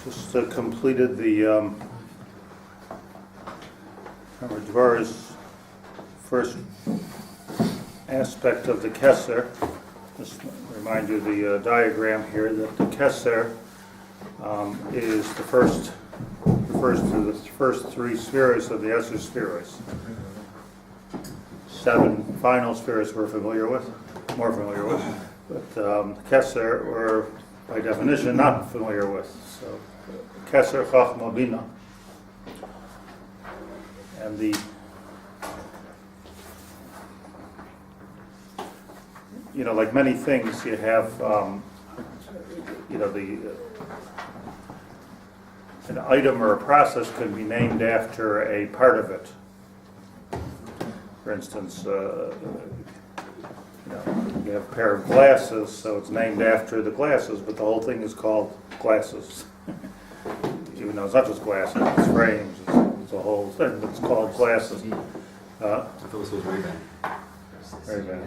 Just completed the Dvar's first aspect of the Kesser. Just remind you the diagram here that the Kesser is the first, refers to the first three spheres of the Esser spheres. 7 final spheres we're more familiar with, but Kesser we're by definition not familiar with. So Kesser, Chachma, Bina. And like many things, you have, an item or a process can be named after a part of it. For instance, you have a pair of glasses, so it's named after the glasses, but the whole thing is called glasses. Even though it's not just glasses, it's frames, it's a whole thing, but it's called glasses. I thought this was Ray-Ban. Ray-Ban.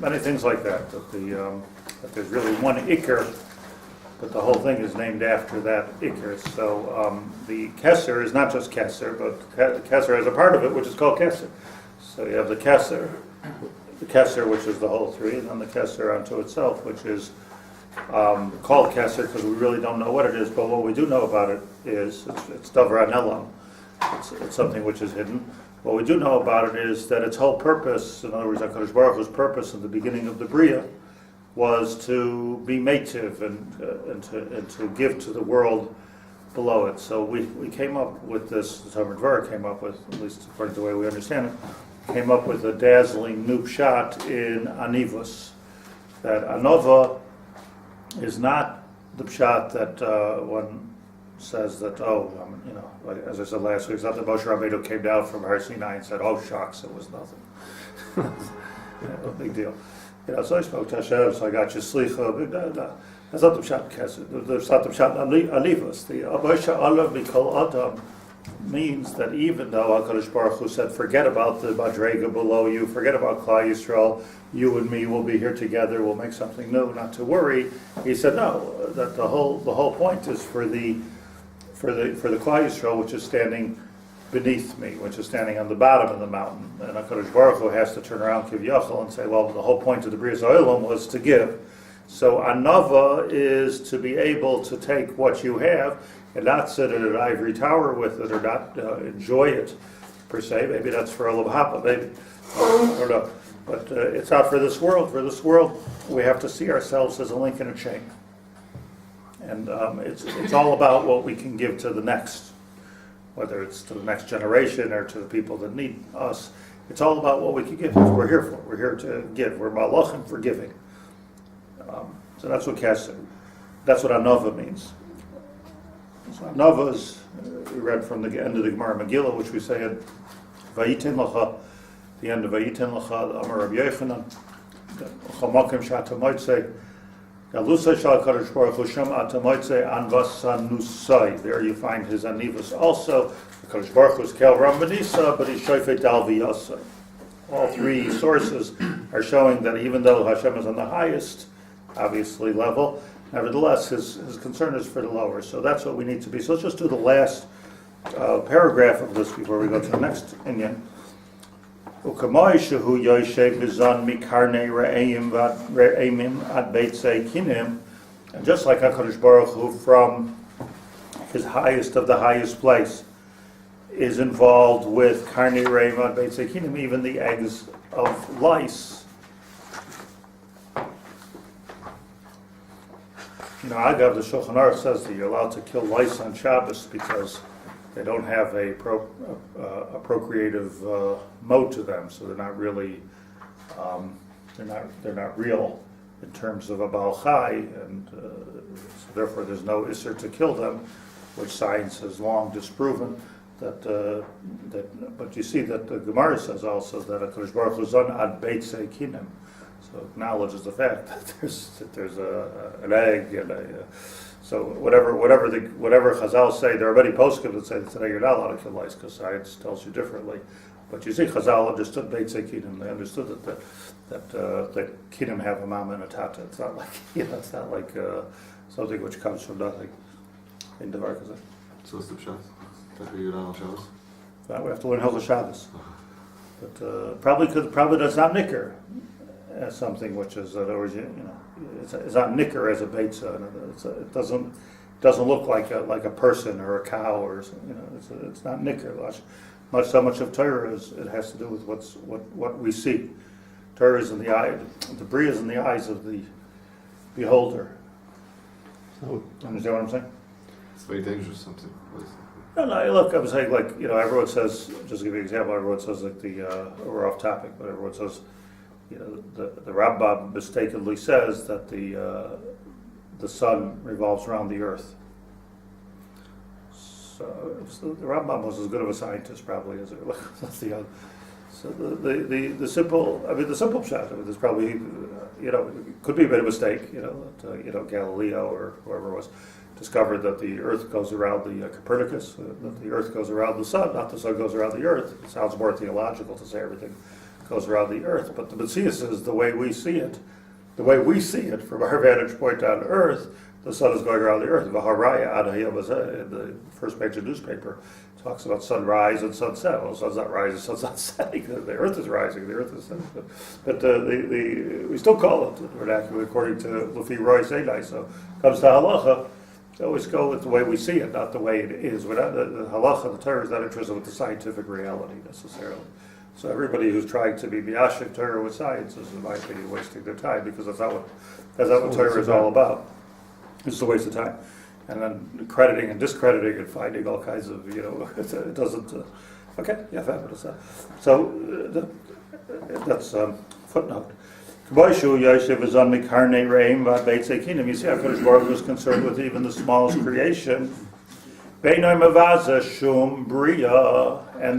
Many things like that, that there's really one Iker, but the whole thing is named after that Iker. So the Kesser is not just Kesser, but Kesser has a part of it which is called Kesser. So you have the Kesser, which is the whole three, and then the Kesser unto itself, which is called Kesser because we really don't know what it is, but what we do know about it is it's Davar Anelam. It's something which is hidden. What we do know about it is that its whole purpose, in other words, HaKadosh Baruch Hu's purpose in the beginning of the Bria, was to be mativ and to give to the world below it. So we came up with this, the Talmud Dvar came up with, at least according to the way we understand it, came up with a dazzling new pshat in Anivus, that Anova is not the pshat that one says that, like, as I said last week, it's not that Moshe Rabbeinu came down from Har Sinai and said, oh shucks, it was nothing. No big deal. So I spoke to Hashem, so I got you slicha. That's not the pshat Kesser. That's not the pshat Anivus. The Moshe Alav Mikol Adam means that even though HaKadosh Baruch Hu said, forget about the Madrega below you, forget about Klal Yisrael, you and me will be here together, we'll make something new, not to worry. He said, no, that the whole point is for the Klal Yisrael, which is standing beneath me, which is standing on the bottom of the mountain. And HaKadosh Baruch Hu has to turn around Kivyachol and say, well, the whole point of the Bria Olam was to give. So Anava is to be able to take what you have and not sit in an ivory tower with it or not enjoy it per se. Maybe that's for Olam Haba, maybe. I don't know. But it's not for this world. For this world, we have to see ourselves as a link in a chain. And it's all about what we can give to the next, whether it's to the next generation or to the people that need us. It's all about what we can give. That's what we're here for. We're here to give. We're malachim for giving. So that's what Kesser, that's what Anova means. So Anova is, we read from the end of the Gemara Megillah, which we say at Vayitin Lacha, the end of Vayitin Lacha, the Amar Rabbi Yochanan, Chamakim Shatamoitze, Galusa Shal Kadosh Baruch Hu Shem Atamoitze Anvasanusai. There you find his Anivus also. Kadosh Baruch Hu's Kel Ram Benisa, but he's Shofet Al V'Yasai. All three sources are showing that even though Hashem is on the highest, obviously, level, nevertheless, his concern is for the lower. So that's what we need to be. So let's just do the last paragraph of this before we go to the next inyan. Ukamai shehu yoshev bizan mikarnei re'emim ad beitzei kinim, and just like HaKadosh Baruch Hu from his highest of the highest place is involved with karnei re'emim ad beitzei kinim, even the eggs of lice. Agav, the Shulchan Aruch says that you're allowed to kill lice on Shabbos because they don't have a procreative mode to them, so they're not really, they're not real in terms of a Baal Chai, and so therefore there's no Isser to kill them, which science has long disproven. But you see that the Gemara says also that HaKadosh Baruch Hu zon ad beitzei kinim. So acknowledges the fact that there's an egg and so whatever Chazal say, there are many poskim that say that today you're not allowed to kill lice because science tells you differently. But you see, Chazal understood Beit Zekinim. They understood that the kiddim have a mama and a tata. It's not like it's not like something which comes from nothing in Devar Kazeh. So what's the pshat? That we on Shabbos? We have to learn Hilchos Shabbos, but probably that's not nicker as something which is an origin. It's not nicker as a beitza. It doesn't look like a person or a cow or it's not nicker. So much of Torah it has to do with what we see. Torah is in the eye. The bria is in the eyes of the beholder. So, Understand what I'm saying? It's very dangerous, something. No, look, I'm saying everyone says, just to give you an example, everyone says we're off topic, but everyone says, the Rambam mistakenly says that the sun revolves around the earth. So the Rambam was as good of a scientist probably as the so the simple pshat. There's probably it could be a bit of a mistake. Galileo or whoever was discovered that the Earth goes around the Copernicus, that the Earth goes around the sun, not the sun goes around the Earth. It sounds more theological to say everything goes around the Earth, but the Metzius is the way we see it. The way we see it from our vantage point on Earth, the sun is going around the Earth. Vaharaya in the first page of the newspaper talks about sunrise and sunset. Well, the sun's not rising, the sun's not setting. The Earth is rising, the Earth is setting. But we still call it vernacular according to Lufi Roy Seinai. So it comes to halacha. Always go with the way we see it, not the way it is. The halacha, the Torah, is not interested with the scientific reality necessarily. So everybody who's trying to be miyashiv Torah with science is, in my opinion, wasting their time because that's not what Torah is all about. It's a waste of time. And then crediting and discrediting and finding all kinds of, it doesn't. Okay, yeah, fabulous. So that's footnote. You see how Kadosh Baruch Hu is concerned with even the smallest creation. And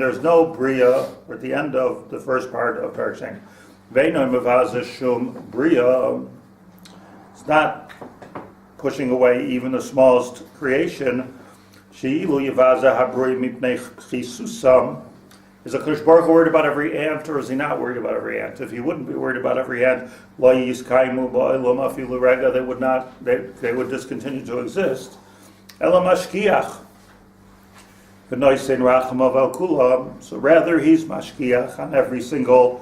there's no bria at the end of the first part of Parashah. It's not pushing away even the smallest creation. Is a Kadosh Baruch Hu worried about every ant, or is he not worried about every ant? If he wouldn't be worried about every ant, they would not. They would discontinue to exist. So rather, he's mashkiach on every single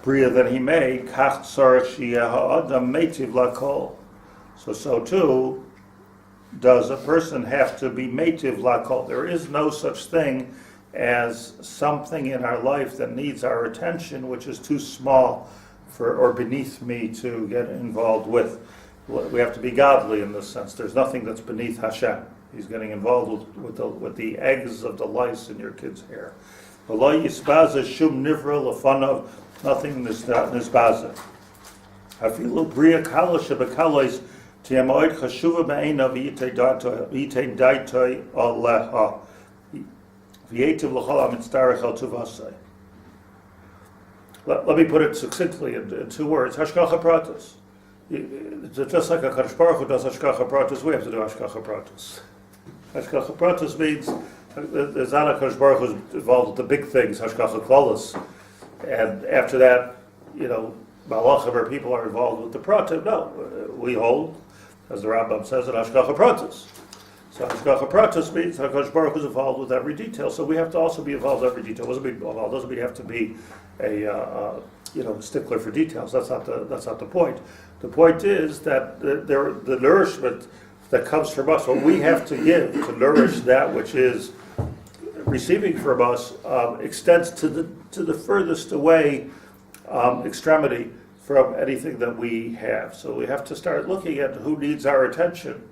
bria that he made. So too does a person have to be meitiv lakol. There is no such thing as something in our life that needs our attention, which is too small or beneath me to get involved with. We have to be godly in this sense. There's nothing that's beneath Hashem. He's getting involved with the eggs of the lice in your kid's hair. Nothing nisbaza. Afilu bria kala shebekalois tiamoid chashuva me'enav yitein daitoi aleha. Let me put it succinctly in two words. Hashgacha pratis. Just like a Kadosh Baruch Hu does Hashgacha pratis, we have to do Hashgacha pratis. Hashgacha pratis means there's not a Kadosh Baruch Hu involved with the big things, Hashgacha klalos, and after that, malachim or people are involved with the pratim. No, we hold, as the Rambam says, that Hashgacha pratis. So Hashgacha pratis means HaKadosh Baruch Hu is involved with every detail. So we have to also be involved with every detail. Doesn't mean we have to be a stickler for details. That's not the point. The point is that the nourishment that comes from us, what we have to give to nourish that which is receiving from us, extends to the furthest away extremity from anything that we have. So we have to start looking at who needs our attention.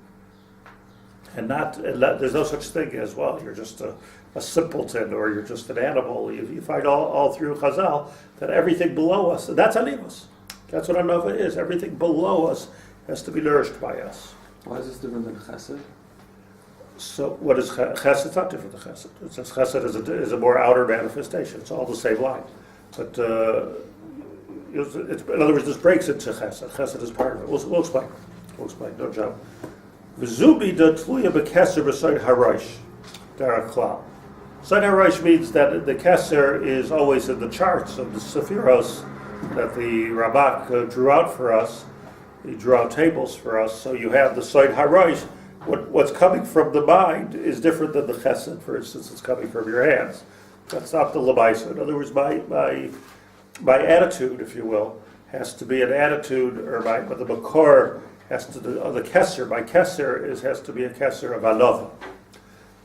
And there's no such thing as, you're just a simpleton or you're just an animal. You find all through Chazal that everything below us, and that's Anivus. That's what Anova is. Everything below us has to be nourished by us. why is this different than Chesed? So what is Chesed? It's not different than Chesed. It says Chesed is a more outer manifestation. It's all the same line. But in other words, this breaks into Chesed. Chesed is part of it. We'll explain. No job. V'zubi da tluya b'keser b'soid harosh, daraklal. Soid harosh means that the keser is always in the charts of the sephiros that the Rabbak drew out for us. He drew out tables for us. So you have the Sod HaRosh. What's coming from the mind is different than the Chesed, for instance, it's coming from your hands. That's not the Labaisa. In other words, my attitude, if you will, has to be an attitude, but the Makor has to do, the Kesser, my Kesser has to be a Kesser of Anova.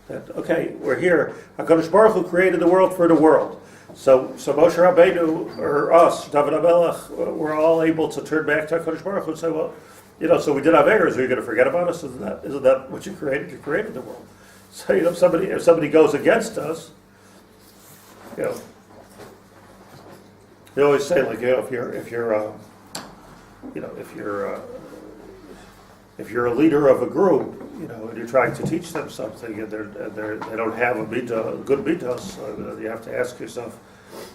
That, okay, we're here. HaKadosh Baruch Hu created the world for the world. So Moshe Rabbeinu, or us, David HaMelech, we're all able to turn back to HaKadosh Baruch Hu and say, well, so we did have errors. Are you going to forget about us? Isn't that what you created? You created the world. So if somebody goes against us, they always say, like, if you're a leader of a group, and you're trying to teach them something, and they don't have a good mitos, you have to ask yourself,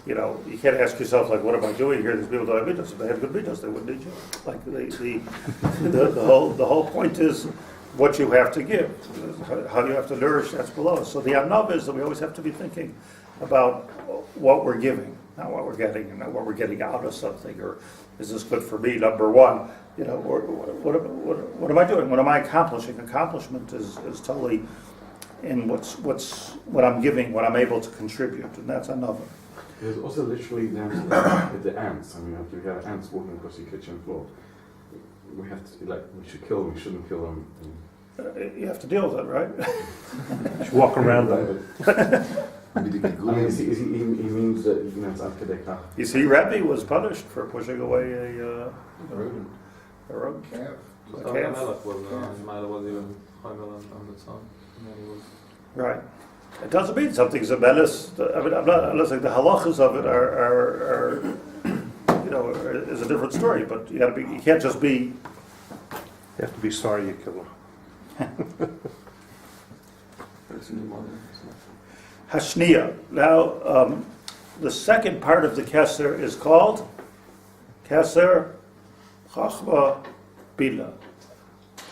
you can't ask yourself, like, what am I doing here? These people don't have mitos. If they had good mitos, they wouldn't need you. Like the whole point is what you have to give, how you have to nourish. That's below us. So the anav is that we always have to be thinking about what we're giving, not what we're getting, and not what we're getting out of something, or is this good for me? Number one, or what am I doing? What am I accomplishing? Accomplishment is totally in what I'm giving, what I'm able to contribute, and that's another. There's also literally the ants. I mean, if you have ants walking across your kitchen floor, we have to, we should kill them, we shouldn't kill them. You have to deal with it, right? You should walk around them. I mean, he means that, it's Akadekah. You see, Rabbi was punished for pushing away a rodent. Calf. A So calf. Melech was even Chaimel on the tongue. And then he was. Right. It doesn't mean something's a menace. I mean, I'm not saying the halachas of it are is a different story. But you can't just be. You have to be sorry you killed him. Hashniya. Now, the second part of the Keser is called Keser Chachma Bina.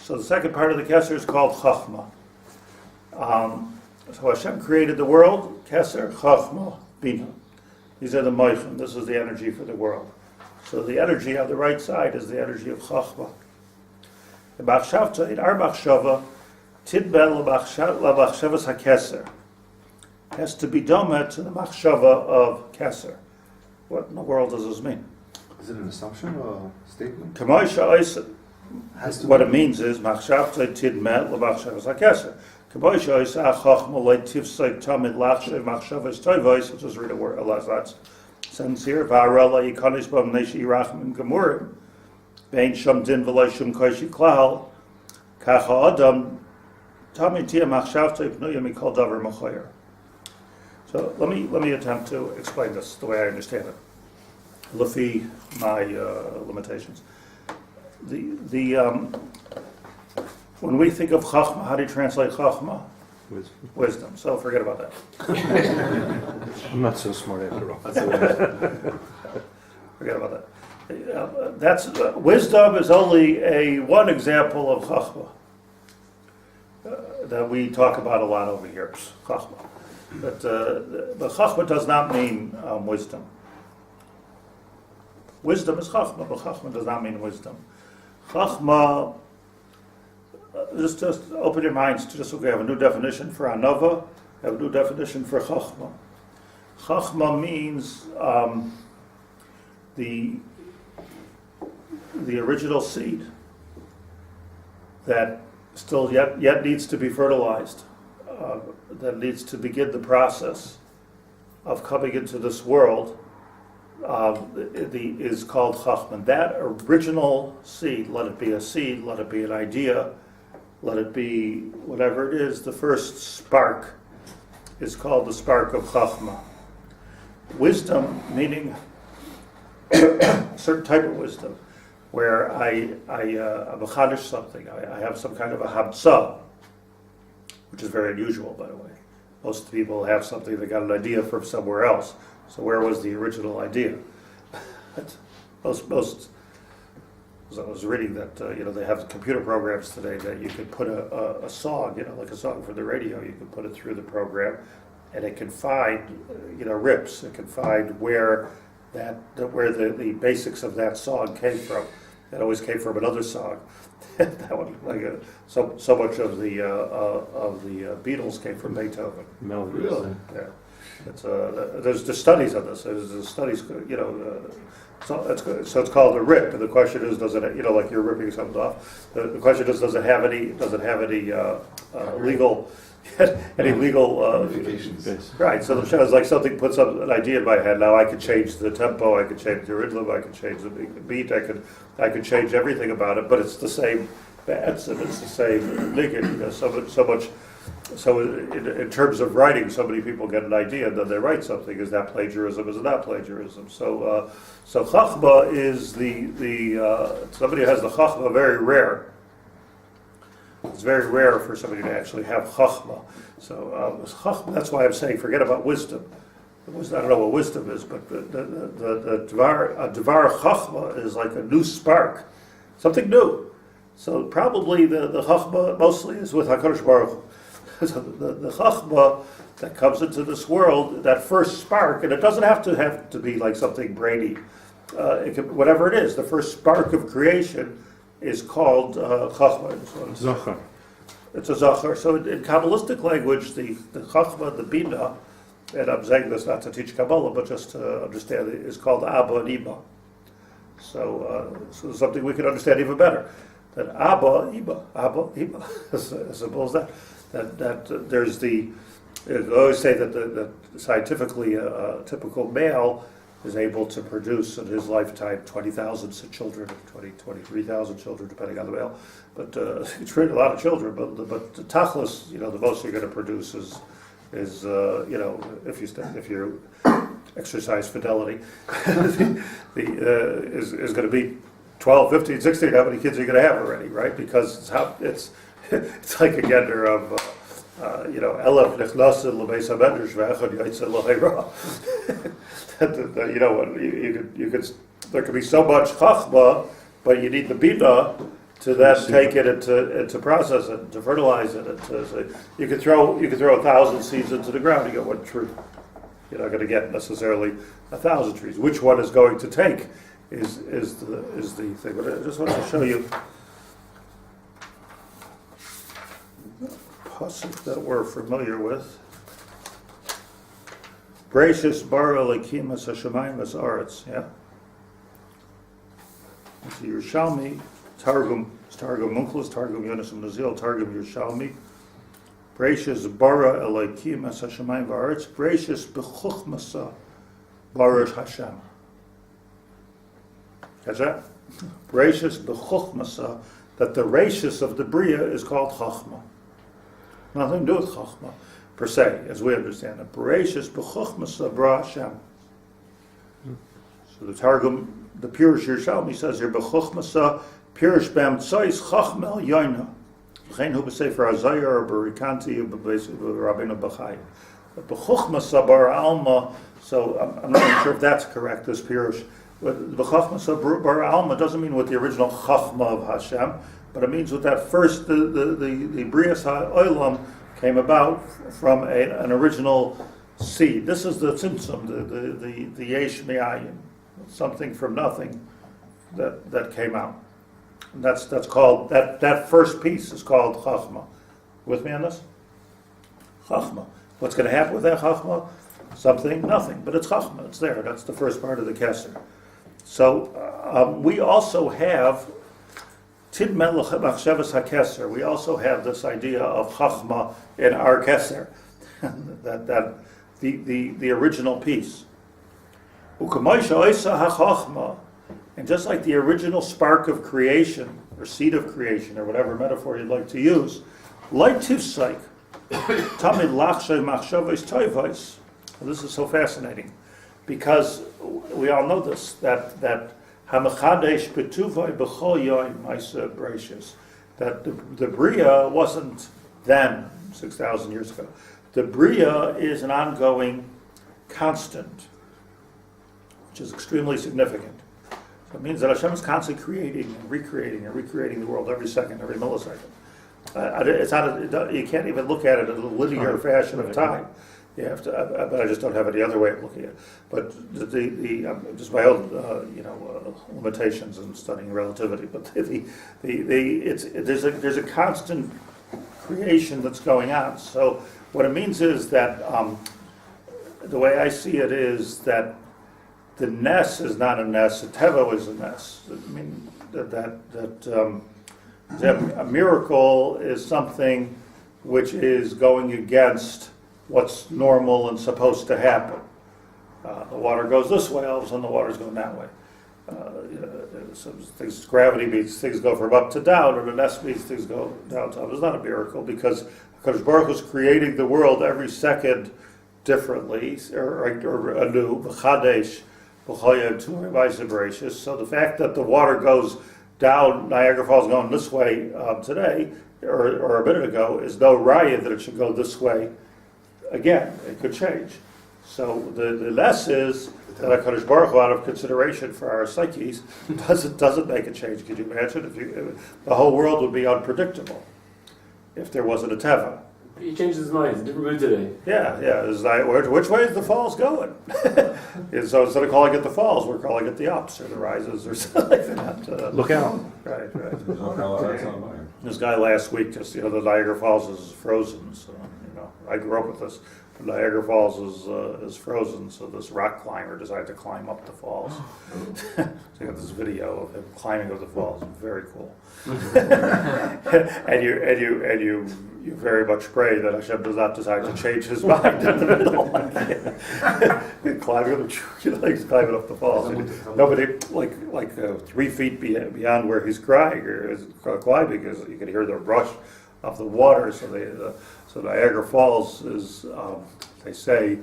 So the second part of the Keser is called Chachma. So Hashem created the world, Keser Chachma Bina. These are the Moichem. This is the energy for the world. So the energy on the right side is the energy of Chachma. In our Machshava, Tidbel Lamachshavas HaKeser. Has to be doma to the machshava of Keser. What in the world does this mean? Is it an assumption or a statement? What it means is machshavta tidmet lemachshavas hakeser. K'moisha oisa chachma leitivsay tamid lachshav machshavas toivos. I'll just read a word. That's sentence here. Va'arela yikanish bam neshi rachmim gemurim. Bein sham din v'lei shum koishi klal. Kacha adam tamid tia machshavta pnuya mikol davar machoyer. So let me attempt to explain this the way I understand it, Lefi my limitations. When we think of Chachma, how do you translate Chachma? Wisdom. So forget about that. I'm not so smart after all. Forget about that. Wisdom is only one example of Chachma that we talk about a lot over here. Chachma. But Chachma does not mean wisdom. Wisdom is Chachma, but Chachma does not mean wisdom. Chachma, just open your minds to we have a new definition for Anova, we have a new definition for Chachma. Chachma means the original seed that still yet needs to be fertilized. That needs to begin the process of coming into this world is called Chachman. That original seed, let it be a seed, let it be an idea, let it be whatever it is, the first spark is called the spark of Chachma. Wisdom, meaning a certain type of wisdom, where I'm a chadish something, I have some kind of a hamtzah, which is very unusual, by the way. Most people have something, they got an idea from somewhere else. So where was the original idea? Most I was reading that they have computer programs today that you could put a song, like a song for the radio, you can put it through the program, and it can find rips. It can find where that where the basics of that song came from. It always came from another song. That one, so much of the Beatles came from Beethoven. Melodies. Really? Yeah, there's studies on this. There's studies, so it's called a rip. And the question is, does it, like you're ripping something off? The question is, does it have any legal Ramifications. Yes. Right, so the show is like something puts up an idea in my head. Now I could change the tempo, I could change the rhythm, I could change the beat, I could change everything about it, but it's the same bats and it's the same niggin. So in terms of writing, so many people get an idea and then they write something. Is that plagiarism? Is it not plagiarism? So chachma is somebody who has the chachma very rare. It's very rare for somebody to actually have chachma. So chachma, that's why I'm saying forget about wisdom. I don't know what wisdom is, but the dvar chachma is like a new spark, something new. So probably the chachma mostly is with HaKadosh Baruch Hu. So the chachma that comes into this world, that first spark, and it doesn't have to be like something brainy. Whatever it is, the first spark of creation is called chachma. Zachar. It's a zachar. So in Kabbalistic language, the chachma, the bina, and I'm saying this not to teach Kabbalah, but just to understand it, is called Abba and Iba. So something we can understand even better. That Abba, Iba, as simple as that. That there's I always say that scientifically a typical male is able to produce in his lifetime 20,000 children, 23,000 children, depending on the male. But it's really a lot of children. But the tachlis, the most you're going to produce is if you exercise fidelity, is going to be 12, 15, 16. How many kids are you going to have already, right? Because it's like a gender of. Elef nechnasin lebeis hamedrash ve'echad yaitze l'hayra. You could there could be so much chachma, but you need the bina to then take it and to process it, to fertilize it. So you could throw 1,000 seeds into the ground, you get one tree. You're not going to get necessarily 1,000 trees. Which one is going to take is the thing. But I just want to show you pasuk that we're familiar with. Gracious bara Elokim es hashamayim es aretz. Yeah. It's Yerushalmi, Targum Munchlis, Targum Yonas Nazil, Targum Yerushalmi. Gracious bara Elokim es hashamayim v'aretz. Gracious b'chuchmasa baruch Hashem. Catch that? Gracious b'chuchmasa. That the rachis of the bria is called chachma. Nothing to do with chachma, per se, as we understand it. Bereshis b'chuchmasa bara Hashem. So the Targum, the Pirush Yerushalmi says here, b'chuchmasa pirush b'amtzais chachmel yoina. V'chein hu b'sefer Hazayah or b'rikanti b'Rabbeinu Bachai. But b'chuchmasa bara alma, so I'm not even sure if that's correct, this Pirush. But b'chuchmasa bara alma doesn't mean with the original chachma of Hashem, but it means with that first, the Brias HaOlam came about from an original seed. This is the tzimtzum, the yesh me'ayin, something from nothing that came out. And that's called, that first piece is called chachma. With me on this? Chachma. What's going to happen with that chachma? Something, nothing, but it's chachma, it's there. That's the first part of the keser. So we also have Tid Melech Machshavas HaKeser. We also have this idea of Chachma in our Keser, that the original piece. Ukamoisha Oisa HaChachma, and just like the original spark of creation, or seed of creation, or whatever metaphor you'd like to use, like Tifsaik, Tamid Lachshay Machshavas Toivais. This is so fascinating, because we all know this, that Hamachadesh betuvai b'chol yoim ma'aseh brachos. That the Bria wasn't then, 6,000 years ago. The Bria is an ongoing constant, which is extremely significant. So it means that Hashem is constantly creating and recreating the world every second, every millisecond. It's not. You can't even look at it in a linear fashion of time. You have to, but I just don't have any other way of looking at it. But just my own, limitations in studying relativity. But there's a constant creation that's going on. So what it means is that the way I see it is that the ness is not a ness. The teva is a ness. I mean that a miracle is something which is going against what's normal and supposed to happen. The water goes this way, all of a sudden the water's going that way. Gravity means things go from up to down, or the nest means things go down to up. It's not a miracle because HaKadosh Baruch Hu is creating the world every second differently, or anew, v'chadesh, v'choyed, turim, v'bereshis. So the fact that the water goes down, Niagara Falls going this way today, or a minute ago, is no raya that it should go this way again. It could change. So the less is that HaKadosh Baruch Hu, out of consideration for our psyches, doesn't make a change. Could you imagine if the whole world would be unpredictable if there wasn't a teva? He changed his mind. He's a different mood today. Yeah. It's like, which way is the falls going? And so instead of calling it the falls, we're calling it the ups or the rises or something like that. Look out. Right. That's not mine. This guy last week, just the Niagara Falls is frozen. So I grew up with this. The Niagara Falls is frozen, so this rock climber decided to climb up the falls. So I got this video of him climbing up the falls. Very cool. and you very much pray that Hashem does not decide to change his mind in the middle. Climbing up, he's climbing up the falls. Nobody like 3 feet beyond where he's crying or is climbing, is you can hear the rush of the water. So Niagara Falls is, they say,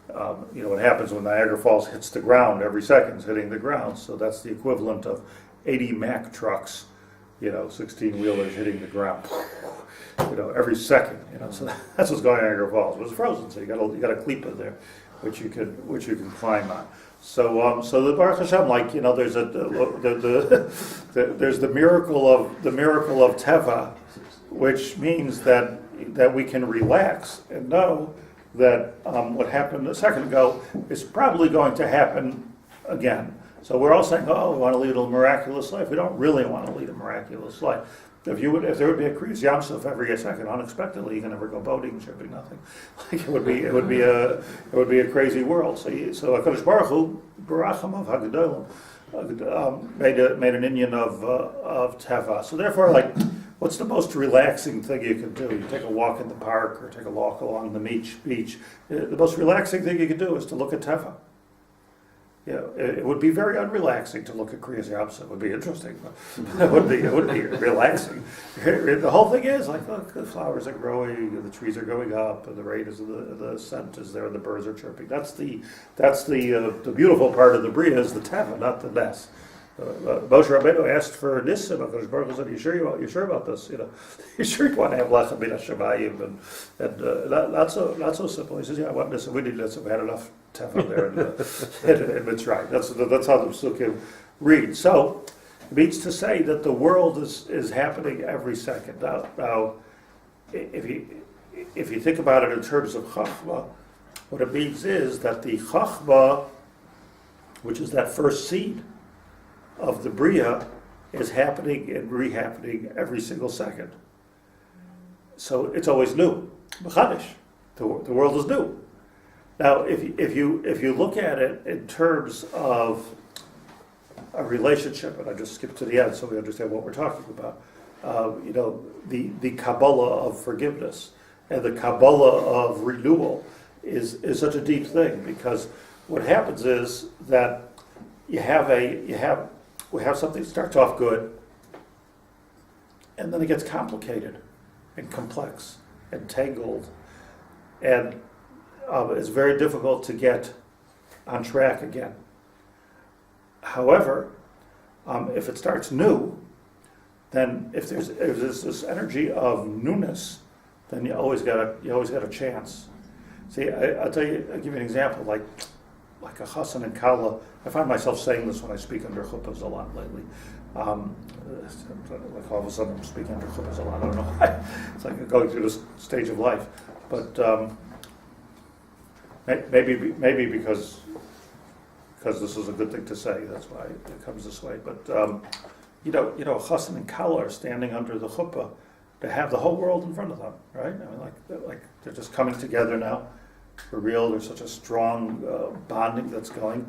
what happens when Niagara Falls hits the ground every second is hitting the ground. So that's the equivalent of 80 Mack trucks, 16-wheelers hitting the ground, every second. So that's what's going on in Niagara Falls. It was frozen, so you got a klipa there, which you can climb on. So the Baruch Hashem, there's there's the miracle of teva, which means that we can relax and know that what happened a second ago is probably going to happen again. So we're all saying, we want to lead a miraculous life. We don't really want to lead a miraculous life. If there would be a Kriyas Yam Suf every second, unexpectedly, you can never go boating, shipping, nothing. It would be a crazy world. So HaKadosh Baruch Hu, Baracham of Hagadolim, made an Indian of teva. So therefore, what's the most relaxing thing you can do? You take a walk in the park or take a walk along the beach. The most relaxing thing you can do is to look at teva. It would be very unrelaxing to look at Kriyas Yam Suf. It would be interesting, but it would be relaxing. The whole thing is look, the flowers are growing, the trees are going up, and the rain is the scent is there, and the birds are chirping. That's the beautiful part of the bria is the teva, not the ness. Moshe Rabbeinu asked for Nissim. HaKadosh Baruch Hu said, "You sure about this? You sure you want to have lechem min hashamayim and not so simple." He says, "Yeah, I want Nissim. We need Nissim. We had enough teva there in Mitzrayim." That's how the Psukim read. So it means to say that the world is happening every second. Now, if you think about it in terms of chachma, what it means is that the chachma, which is that first seed of the bria, is happening and re-happening every single second. So it's always new. B'chadish. The world is new. Now, if you look at it in terms of a relationship, and I just skipped to the end so we understand what we're talking about, the Kabbalah of forgiveness and the Kabbalah of renewal is such a deep thing, because what happens is that we have something that starts off good, and then it gets complicated and complex and tangled, and it's very difficult to get on track again. However, if it starts new, then if there's this energy of newness, then you always got a chance. See, I'll give you an example, like a chassan and kala. I find myself saying this when I speak under chuppahs a lot lately. Like all of a sudden I'm speaking under chuppahs a lot. I don't know why. It's like going through this stage of life. But Maybe because this is a good thing to say, that's why it comes this way. But Chassan and Kala are standing under the chuppah to have the whole world in front of them, right? I mean, like they're just coming together now for real. There's such a strong bonding that's going,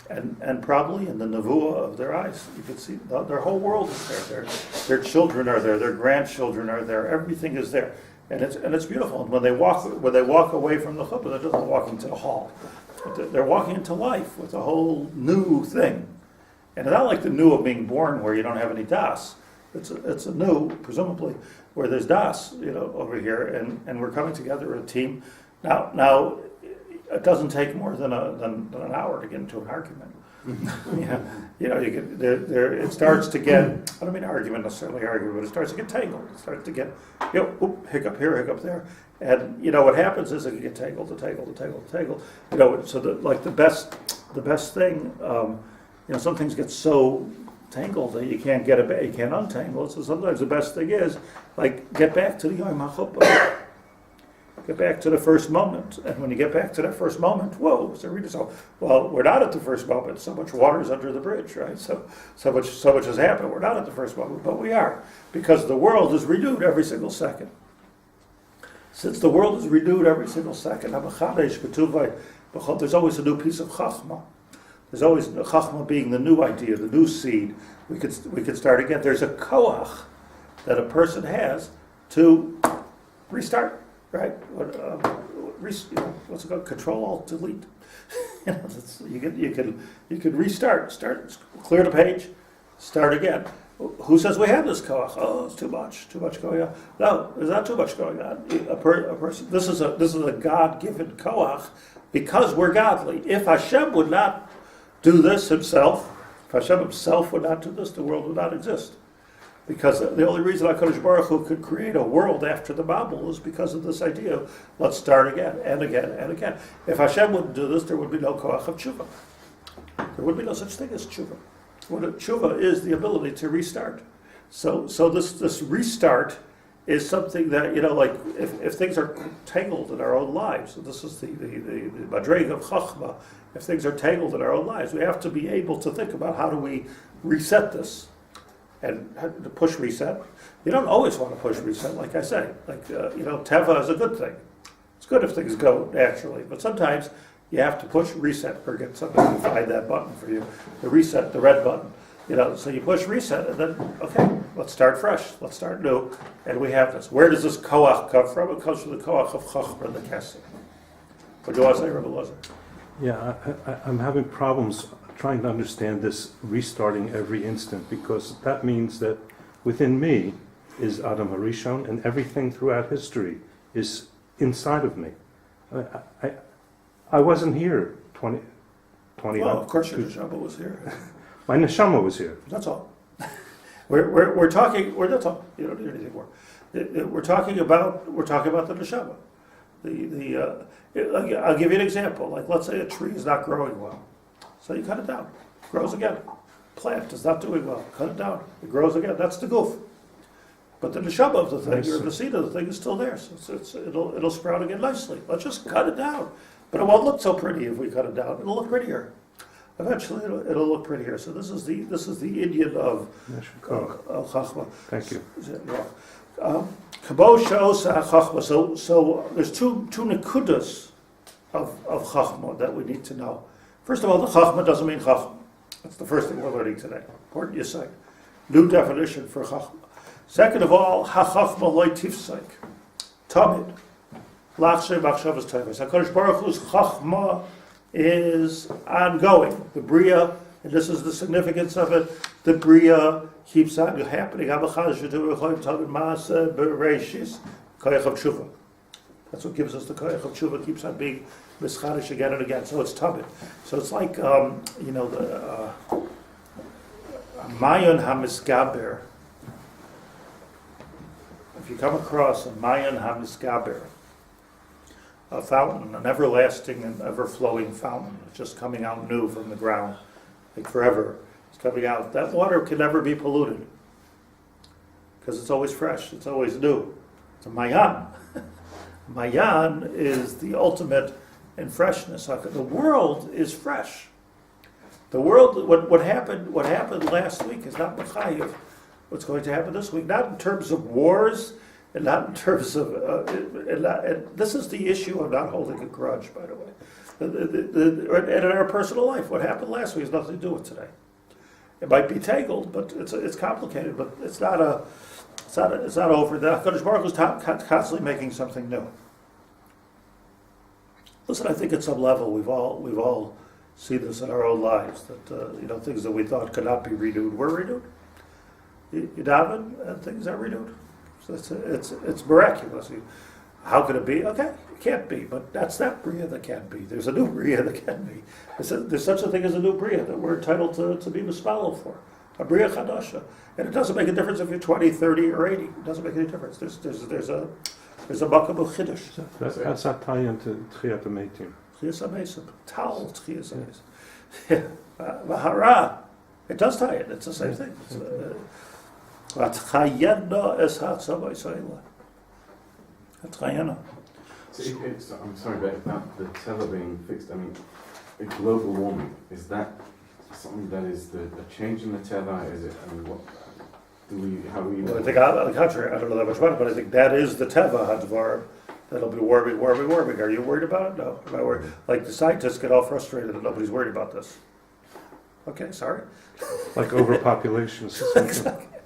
and probably in the nevuah of their eyes, you could see their whole world is there. Their children are there. Their grandchildren are there. Everything is there, and it's beautiful. And when they walk away from the chuppah, they're just walking to the hall. They're walking into life with a whole new thing. And it's not like the new of being born where you don't have any das. It's a new, presumably, where there's das, over here, and we're coming together as a team. Now, it doesn't take more than an hour to get into an argument. It starts to get, I don't mean argument necessarily argument, but it starts to get tangled. It starts to get, hiccup here, hiccup there. And, what happens is it can get tangled. So the best thing, some things get so tangled that you can't get it back, you can't untangle it. So sometimes the best thing is, get back to the Yom HaChuppah. Get back to the first moment. And when you get back to that first moment, whoa, well, we're not at the first moment. So much water is under the bridge, right? So much has happened. We're not at the first moment, but we are. Because the world is renewed every single second. Since the world is renewed every single second, there's always a new piece of chachma. There's always chachma being the new idea, the new seed. We could start again. There's a koach that a person has to restart, right? What's it called? Control Alt Delete. You can restart. Clear the page, start again. Who says we have this koach? Oh, it's too much going on. No, there's not too much going on. A person. This is a God-given koach because we're godly. If Hashem would not do this himself, if Hashem himself would not do this, the world would not exist. Because the only reason HaKadosh Baruch Hu could create a world after the Babel is because of this idea of let's start again and again and again. If Hashem wouldn't do this, there would be no koach of tshuva. There would be no such thing as tshuva. Tshuva is the ability to restart. So this restart is something that, if things are tangled in our own lives, so this is the madreg of chachma, if things are tangled in our own lives, we have to be able to think about how do we reset this. And to push reset, you don't always want to push reset, like I say. Teva is a good thing. It's good if things go naturally, but sometimes you have to push reset or get somebody to find that button for you. The reset, the red button. So you push reset and then, okay, let's start fresh, let's start new, and we have this. Where does this koach come from? It comes from the koach of chachma, the kesed. What do you want to say, Rabbi Lozer? Yeah, I'm having problems trying to understand this restarting every instant, because that means that within me is Adam Harishon, and everything throughout history is inside of me. I wasn't here 20 Well, of course your neshama was here. My neshama was here. That's all. We're talking. That's all. You don't need anything more. We're talking about the neshama. I'll give you an example. Like, let's say a tree is not growing well, so you cut it down. It grows again. Plant is not doing well. Cut it down. It grows again. That's the goof. But the neshama of the thing, or the seed of the thing, is still there. So it'll sprout again nicely. Let's just cut it down. But it won't look so pretty if we cut it down. It'll look prettier. Eventually, it'll look prettier. So this is the Indian of Chachma. Thank you. Kabo shows Chachma. So there's two nekudas of Chachma that we need to know. First of all, the Chachma doesn't mean Chachma. That's the first thing we're learning today. Important you say. New definition for Chachma. Second of all, HaChachma loy tifsek. Tamid. Lachshe machshavas teves. HaKadosh Baruch Hu's Chachma is ongoing. The Bria, and this is the significance of it, the Bria keeps on happening. That's what gives us the koyach of tshuva, keeps on being mischadish again and again. So it's tamid. So it's like, the Mayon HaMisgaber. If you come across a Mayon HaMisgaber, a fountain, an everlasting and ever-flowing fountain, it's just coming out new from the ground, like forever. It's coming out. That water can never be polluted because it's always fresh. It's always new. It's a mayan. Mayan is the ultimate and freshness. The world is fresh. The world, what happened last week is not Machayev. What's going to happen this week? Not in terms of wars, and not in terms of. And this is the issue of not holding a grudge, by the way. And in our personal life, what happened last week has nothing to do with today. It might be tangled, but it's complicated. But it's not over. The HaKadosh Baruch Hu is constantly making something new. Listen, I think at some level we've all seen this in our own lives that things that we thought could not be renewed were renewed. You daven and things are renewed. So it's miraculous. How could it be? Okay, it can't be, but that's that Bria that can be. There's a new Bria that can be. There's such a thing as a new Bria that we're entitled to be mispalel for. A Bria Chadasha. And it doesn't make a difference if you're 20, 30, or 80. It doesn't make any difference. There's a makam of Chiddush. That's a tie-in to Tchiyat HaMeitim. Tchiyas HaMeisim. Tal Tchiyas HaMeisim. Vahara. It does tie in. It's the same thing. Vatchayena es hatzavah Yisrael. Vatchayena. I'm sorry, but about the Teva being fixed, I mean, global warming, is that something that is a change in the Teva? Is it, I mean, how do we... Well, I think on the contrary, I don't know that much about it, but I think that is the Teva Hadvar. That'll be warming. Are you worried about it? No. Am I worried? Like the scientists get all frustrated that nobody's worried about this. Okay, sorry. Like overpopulation.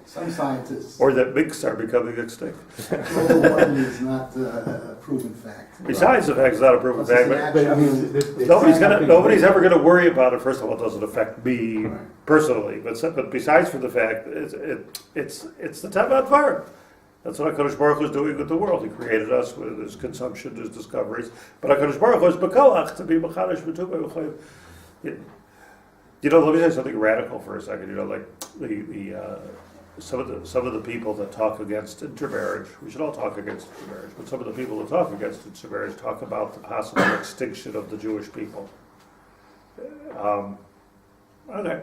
Some scientists, Or that minks are becoming extinct. global warming is not a proven fact. Besides the fact it's not a proven Plus, fact, it's but an I actual- mean, nobody's ever going to worry about it. First of all, it doesn't affect me Right. personally, but besides for the fact, it's the Teva Advar. That's what HaKadosh Baruch Hu is doing with the world. He created us with his consumption, his discoveries. But HaKadosh Baruch Hu is b'koach to be machadish b'tubei v'chayim. Let me say something radical for a second. Like some of the people that talk against intermarriage. We should all talk against intermarriage, but some of the people that talk against intermarriage talk about the possible extinction of the Jewish people. Okay.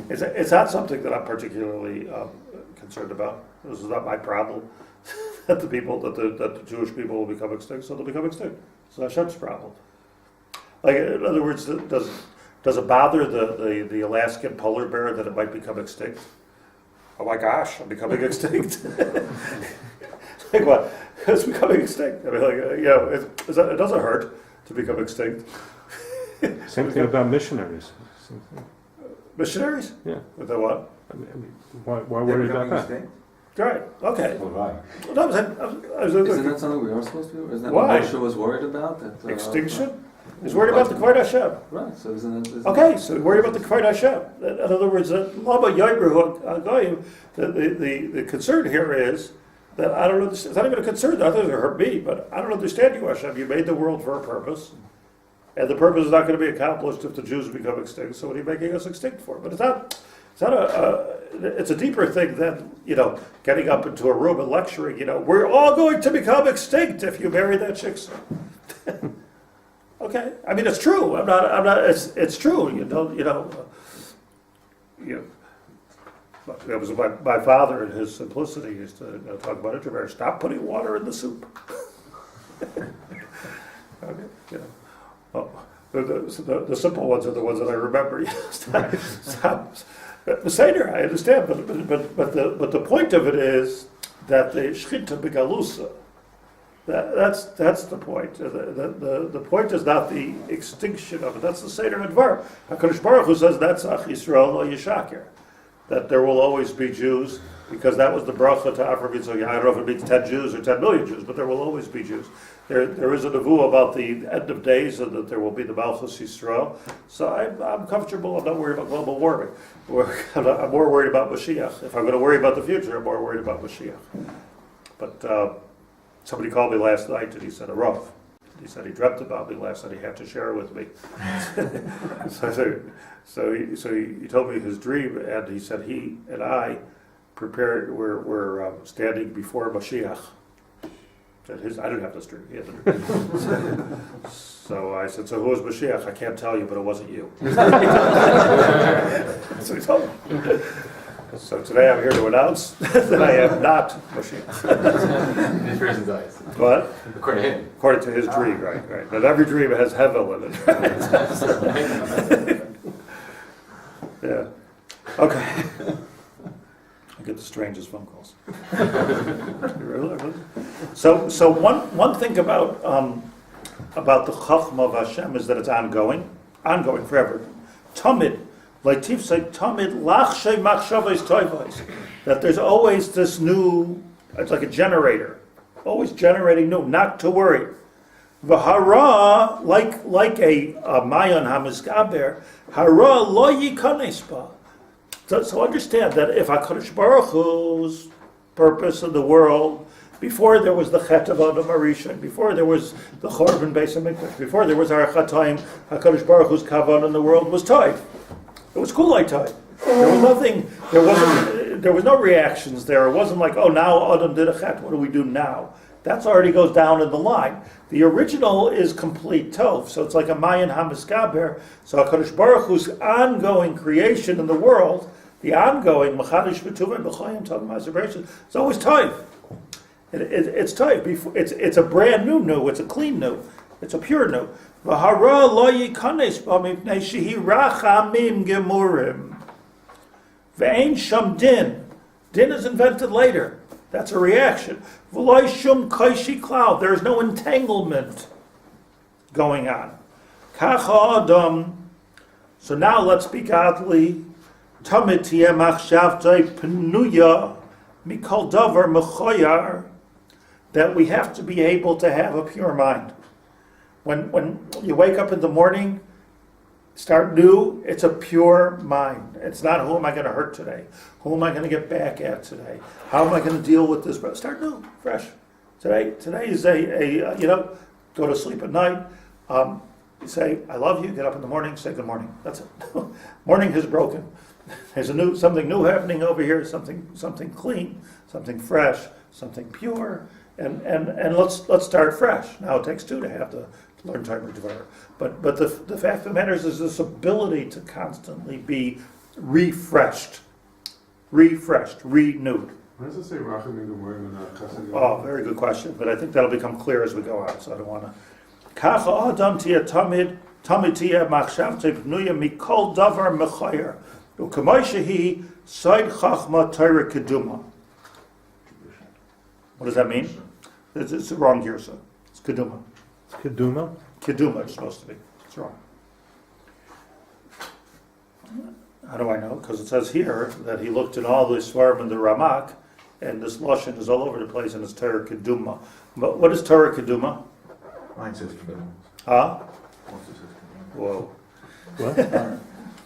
It's not something that I'm particularly concerned about. This is not my problem. that the Jewish people will become extinct, so they'll become extinct. It's Hashem's problem. Like, in other words, does it bother the Alaskan polar bear that it might become extinct? Oh my gosh, I'm becoming extinct. Like what? It's becoming extinct. I mean, it doesn't hurt to become extinct. Same thing about missionaries. Same thing. Missionaries? Yeah. With the what? I mean, why worry about that? Right. Okay. All right. No, I was Isn't that something we are supposed to do? Isn't that Why? what Moshe was worried about? That, extinction? He's worried about the Kvod Hashem. Right, so isn't Okay, so worried about the Kvod Hashem. In other words, Lama Yoibru Hagoyim, the concern here is that I don't understand. It's not even a concern. I thought it hurt me, but I don't understand you, Hashem. You made the world for a purpose, and the purpose is not going to be accomplished if the Jews become extinct. So what are you making us extinct for? But it's not it's a deeper thing than getting up into a room and lecturing. We're all going to become extinct if you marry that chick. Okay, I mean it's true. I'm not. It's true. That was my father in his simplicity used to talk about intermarriage. Stop putting water in the soup. Okay, the simple ones are the ones that I remember. Stop. Seder, I understand, but the point of it is that the shchita begalusa. That's the point. The point is not the extinction of it. That's the Seder Advar. HaKadosh Baruch Hu says that's Ach Yisrael lo Yishakir. That there will always be Jews, because that was the bracha to Avram Yitzchak. I don't know if it means 10 Jews or 10 million Jews, but there will always be Jews. There is a nevuah about the end of days and that there will be the Malchus Yisrael. So I'm comfortable. I'm not worried about global warming. I'm more worried about Mashiach. If I'm going to worry about the future, I'm more worried about Mashiach. But somebody called me last night and he said, Arav. He said he dreamt about me last night. He had to share it with me. So he told me his dream, and he said he and I were standing before Mashiach. I didn't have this dream. He had the dream. So I said, so who was Mashiach? I can't tell you, but it wasn't you. So he told me. So today I'm here to announce that I am not Mashiach. In this person's eyes. But According to him. according to his dream, right. But every dream has Hevel in it. Yeah. Okay. I get the strangest phone calls. So one thing about the Chachma of Hashem is that it's ongoing forever. Tamid, Latif said, Tamid lachshay machshavos toivos, that there's always this new. It's like a generator, always generating new. Not to worry. V'hara, like a mayon hamiskaber, hara lo yikanes ba. So understand that if HaKadosh Baruch Hu's purpose in the world, before there was the Chet of Adam Arishan, before there was the Chorban Beis HaMikdash, before there was Arachat Haim, HaKadosh Baruch Hu's kavan in the world was Toiv. It was Kulai Toiv. There was nothing. There was no reactions there. It wasn't like, oh, now Adam did a Chet. What do we do now? That's already goes down in the line. The original is complete Tov, so it's like a Mayan Hamiskaber. So HaKadosh Baruch Hu's ongoing creation in the world, the ongoing Machadish B'Tuvim B'Chayim Tov Ma'aser, it's always Tov. It's Tov. It's a brand new. It's a clean new. It's a pure new. V'hara lo yikanes ba mipnei shehi rachamim gemurim. Ve'ein sham din. Din is invented later. That's a reaction. V'loy shum kaishi cloud. There is no entanglement going on. Kacha adam. So now let's speak godly. Tamid tiyeh machshavtei penuya mikol davar mechoyar. That we have to be able to have a pure mind. When you wake up in the morning, start new, it's a pure mind. It's not who am I going to hurt today? Who am I going to get back at today? How am I going to deal with this? Start new, fresh. Today is a go to sleep at night. You say, I love you, get up in the morning, say good morning. That's it. Morning has broken. There's something new happening over here, something clean, something fresh, something pure. And let's start fresh. Now it takes two to have to learn Torah Devar. But the fact of the matter is this ability to constantly be refreshed, renewed. Why does it say Rachamim Gemurim and not Chesed? Oh, very good question. But I think that'll become clear as we go on. So I don't want to. Kacha adam tia tamid tia machshavtei pnuya mikol davar mechayer u'kamay shehi side chachma Torah keduma. What does that mean? It's wrong here, so it's keduma. Keduma? Keduma it's supposed to be. It's wrong. How do I know? Because it says here that he looked in all the Svarim in the Ramak, and this Lashon is all over the place, and it's Torah Keduma. But what is Torah Keduma? Mine says Keduma. Huh? Also says Keduma. Whoa. What?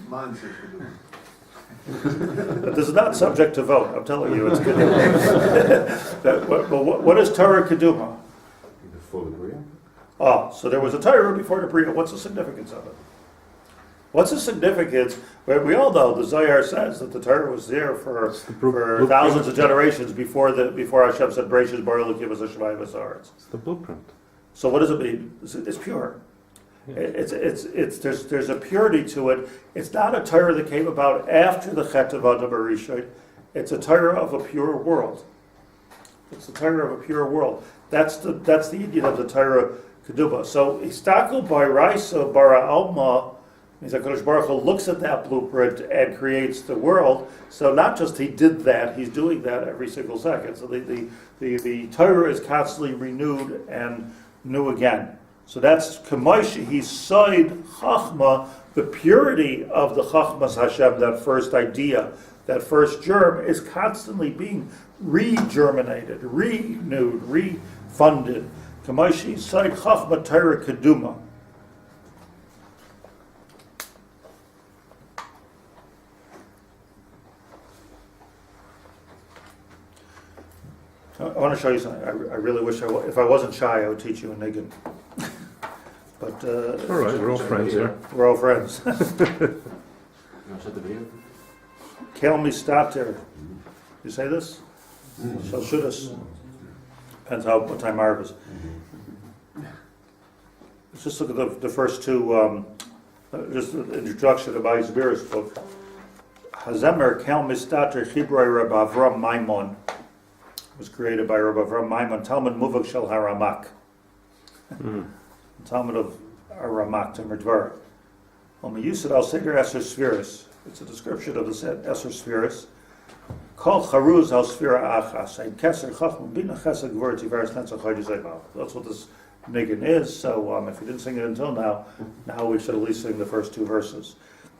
Mine says Keduma. But this is not subject to vote. I'm telling you, it's Keduma. What is Torah Keduma? Before the Bria? Oh, so there was a Torah before the Bria. What's the significance of it? What's the significance? Well, we all know the Zohar says that the Torah was there for thousands of generations before Hashem said, "Bereshis bara Elokim es hashamayim v'haaretz." It's the blueprint. So what does it mean? It's pure. It's there's a purity to it. It's not a Torah that came about after the Chet of Adam Arishon. It's a Torah of a pure world. It's the Torah of a pure world. That's the idea of the Torah Keduma. So Istakel by Raisa bara Alma means that HaKadosh Baruch Hu looks at that blueprint and creates the world. So not just he did that, he's doing that every single second. So the Torah is constantly renewed and new again. So that's Kamaishi, he's Side Chachma, the purity of the Chachmas Hashem, that first idea, that first germ, is constantly being re-germinated, renewed, refunded. Kamaishi, Side Chachma Torah Keduma. I want to show you something. I really wish if I wasn't shy, I would teach you in Niggin. But All right, we're all friends here. we're all friends. You want to shut the video? Kel me stop there. You say this? So should us. Depends what time Marv is. Let's just look at the first two, just the introduction to Ma'aseh Beris book. Hazemer Kel Mistater Chibroi Reb Avram Maimon was created by Reb Avram Maimon, Talmud Muvak Shel HaRamak. Talmud of Ramak to Dvar. Yusad al Seder Eser Spheres. It's a description of the Eser Spheres. Kol Charuz al Sphera Achas. Ein Keser Chachma Bina Chesed Gvur Tiveres Netzach Chodesh Zaymal. That's what this niggin is. So if you didn't sing it until now we should at least sing the first two verses.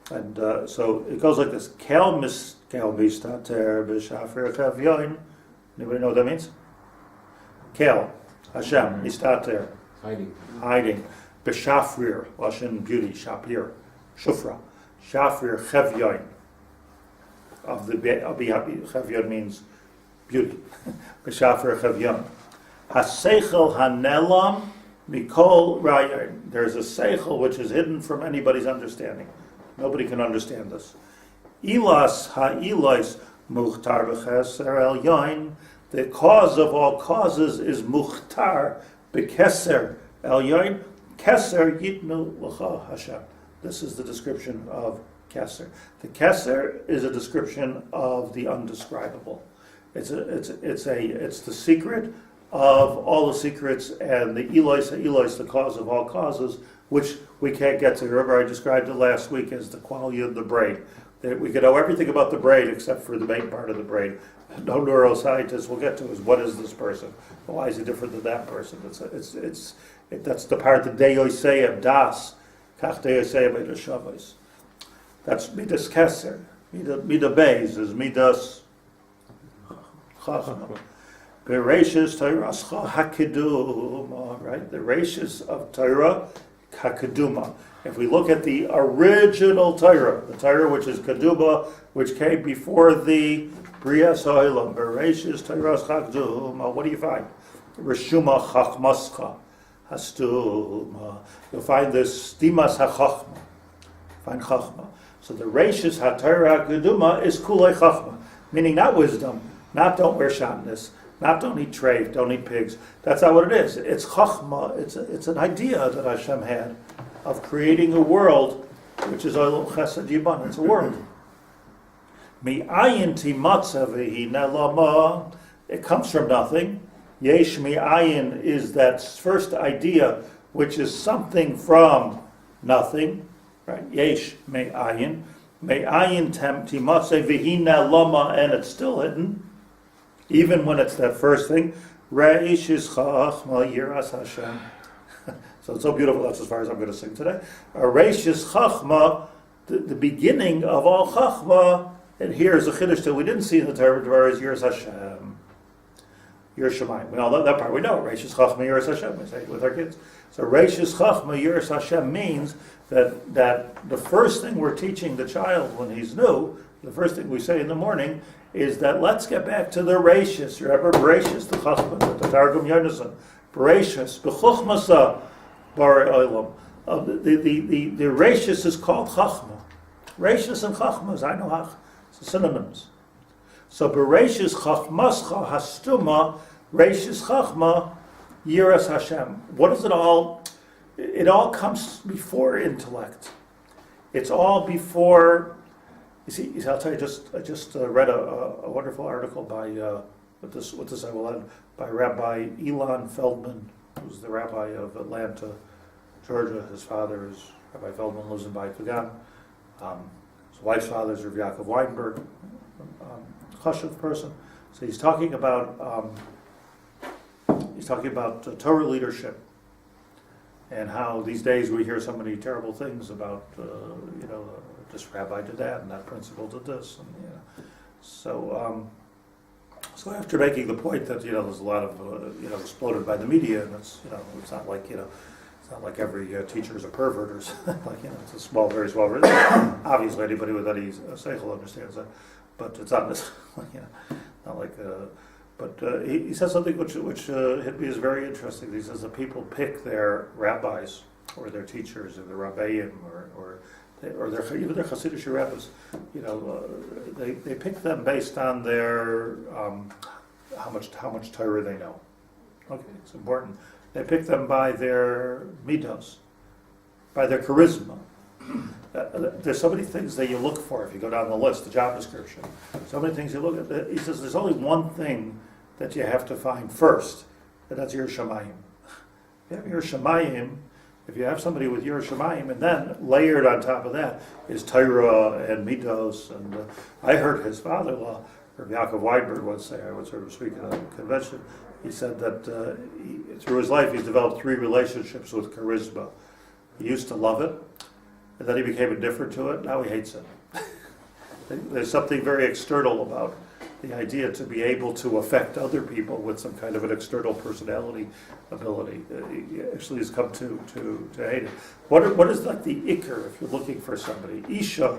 And so it goes like this: Kel mistater b'shafir chavyoin. Anybody know what that means? Kel, Hashem, mistater, hiding. B'shafrir, lashon beauty, shapir, shufra, shafrir chavyoin. Of the chavyoin means beauty. B'shafir chavyoin. Haseichel hanelam mikol rayon. There's a seichel which is hidden from anybody's understanding. Nobody can understand this. Ilas ha'ilois muchtar b'cheser el yoin. The cause of all causes is muchtar b'keser el yoin. Keser yitnu l'cha Hashem. This is the description of keser. The keser is a description of the undescribable. It's the secret of all the secrets, and the Elois, the cause of all causes, which we can't get to. Remember, I described it last week as the quality of the brain. That we can know everything about the brain except for the main part of the brain. No neuroscientist will get to is what is this person? Why is he different than that person? That's the part that Deyoseim das, kach Deyoseim edashavos. That's midas keser. Midah beis is midas chachma. Bereshis Torah hakiduma, right? The reshis of Torah hakiduma. If we look at the original Torah, the Torah which is kaduma, which came before the Brias Ha'olam, bereshis Torah hakiduma, what do you find? Reshuma chachmascha hastuma. You'll find this stimas hachachma. Find chachma. So the reshis haTorah hakiduma is kulei chachma, meaning not wisdom, not don't wear shatnez, not don't eat treif, don't eat pigs. That's not what it is. It's chachma. It's an idea that Hashem had of creating a world, which is olam chesed yiban. It's a world. Mi'ayin timatza v'hi nelama. It comes from nothing. Yesh mi'ayin is that first idea, which is something from nothing. Right? Yesh mi'ayin. Mi'ayin timatza v'hi nelama, and it's still hidden. Even when it's that first thing, Reish is Chachma Yiras Hashem. So it's so beautiful, that's as far as I'm going to sing today. Reish is Chachma, the beginning of all Chachma, and here's a Chiddush that we didn't see in the Torah, is Yiras Hashem. Yiras Shemayim. We know that part we know. Reish is Chachma Yiras Hashem, we say it with our kids. So Reish is Chachma Yiras Hashem means that the first thing we're teaching the child when he's new, the first thing we say in the morning, is that let's get back to the Reishis. Remember, Bereishis, the Chachma, the Targum Yonasan. Bereishis, B'chuchmasa, Bar Olam. The Reishis is called Chachma. Reishis and Chachma, Zainu synonyms. So Bereishis Chachmascha Hastuma, Reishis Chachma, Yiras Hashem. What is it all? It all comes before intellect. It's all before. You see, I'll tell you. I just read a wonderful article by with this I will end, by Rabbi Elon Feldman, who's the rabbi of Atlanta, Georgia. His father is Rabbi Feldman, lives in Beit Vegan. His wife's father is Rav Yaakov Weinberg, chashuv person. So he's talking about Torah leadership, and how these days we hear so many terrible things about this rabbi did that and that principal did this, and so after making the point that there's a lot of exploded by the media, and it's not like every teacher is a pervert or something. It's a small, very small. Obviously, anybody with any seichel understands that, but it's not not like. But he says something which hit me as very interesting. He says that people pick their rabbis or their teachers or their rabbeim or even their Hasidic rabbis. They pick them based on their how much Torah they know. Okay, it's important. They pick them by their midos, by their charisma, There's so many things that you look for if you go down the list, the job description. So many things you look at. He says there's only one thing that you have to find first, and that's your Shemayim. If you have your Shemayim, if you have somebody with your Shemayim, and then layered on top of that is Torah and Midos. And I heard his father-in-law, Rabbi Yaakov Weinberg, once say, I was sort of speaking at a convention, he said that through his life he's developed 3 relationships with charisma. He used to love it, and then he became indifferent to it, now he hates it. There's something very external about the idea to be able to affect other people with some kind of an external personality ability. He actually has come to hate it. What is like the ikr if you're looking for somebody? Isha,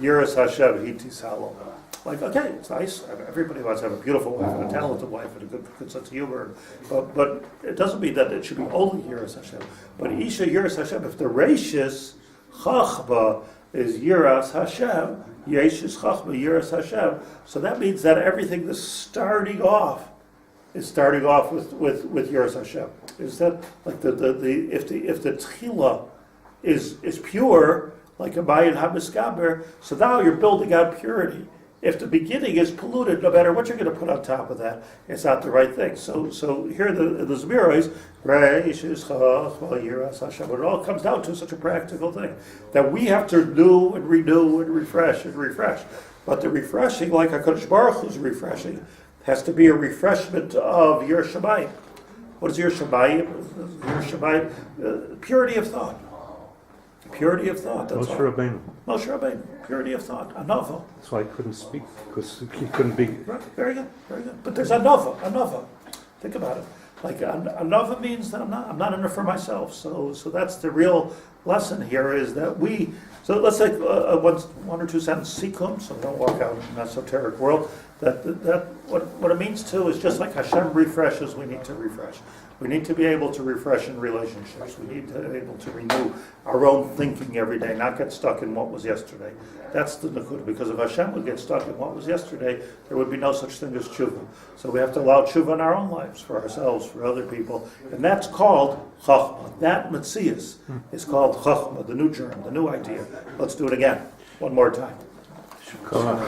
Yiras Hashem, Hitis Halom. Like, okay, it's nice. Everybody wants to have a beautiful wife and a talented wife and a good sense of humor. But it doesn't mean that it should be only Yiras Hashem. But Isha, Yiras Hashem, if the rachis Chachma is Yiras Hashem, Yesh is Chachma, Yiras Hashem. So that means that everything that's starting off is starting off with Yiras Hashem. Is that like if the Tchila is pure, like a Mayan HaMiskaber, so now you're building out purity. If the beginning is polluted, no matter what you're going to put on top of that, it's not the right thing. So here the Zemira is Reish is Chachma Yiras Hashem. But it all comes down to such a practical thing that we have to renew and refresh and refresh. But the refreshing, like HaKadosh Baruch Hu's refreshing, has to be a refreshment of your Shemayim. What is your Shemayim? Your Shemayim, purity of thought. Purity of thought. That's Moshe all. Rabbeinu. Moshe Rabbeinu. Purity of thought. Anova. That's why I couldn't speak, because he couldn't be. Right. Very good. Very good. But there's anova. Think about it. Like anova means that I'm not in it for myself. So that's the real lesson here is that we. So let's take one or two sentence sikum, so we don't walk out in an esoteric world. That what it means too is just like Hashem refreshes, we need to refresh. We need to be able to refresh in relationships. We need to be able to renew our own thinking every day, not get stuck in what was yesterday. That's the nakuda. Because if Hashem would get stuck in what was yesterday, there would be no such thing as tshuva. So we have to allow tshuva in our own lives, for ourselves, for other people. And that's called chachma. That metzias is called chachma, the new germ, the new idea. Let's do it again. One more time. Shukran.